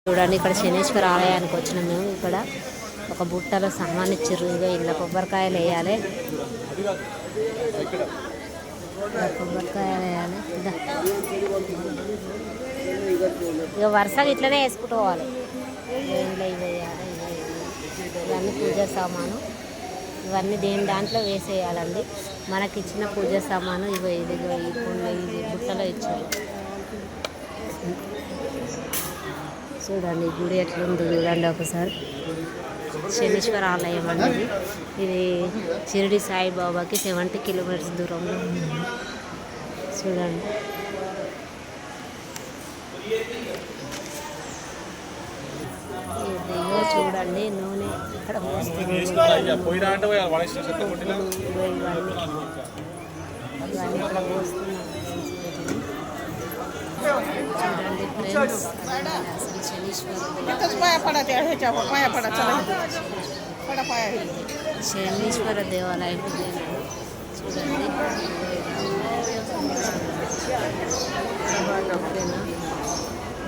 చూడండి ఇక్కడ శనీశ్వర ఆలయానికి వచ్చినాం మేము. ఇక్కడ ఒక బుట్టలో సామాన్ ఇచ్చారు. ఇక ఇలా కొబ్బరికాయలు వేయాలి, కొబ్బరికాయలు వేయాలి. ఇక వరుసగా ఇట్లనే వేసుకుంటూ పోవాలి. దేంట్లో ఇవి వేయాలి, ఇవన్నీ పూజ సామాను, ఇవన్నీ దేని దాంట్లో వేసేయాలండి. మనకి ఇచ్చిన పూజ సామాను ఇవి ఇదిగో ఈ బుట్టలో ఇచ్చారు. చూడండి గుడి ఎట్లుంది చూడండి ఒకసారి. శనీశ్వర ఆలయం అనేది ఇది షిరిడి సాయిబాబాకి 70 కిలోమీటర్స్ దూరంలో ఉంది. చూడండి ఇదిగో చూడండి నూనె ఇక్కడ పోస్తుంది. ఇవన్నీ ఇక్కడ పోస్తున్నాం. చూడండి ఫ్రెండ్స్, అసలు శనీశ్వర దేవాలయం చూడండి.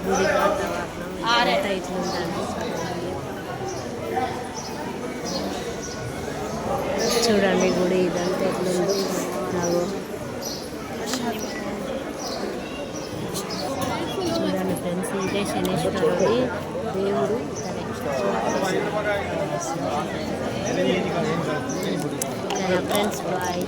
గుడి వాతావరణం ఇట్లుందండి. చూడండి గుడి ఇదంతా ఎట్లుంది. చూడండి ఫ్రెండ్స్, ఇదే శనీశ్వరుడి దేవుడు. Friends bye.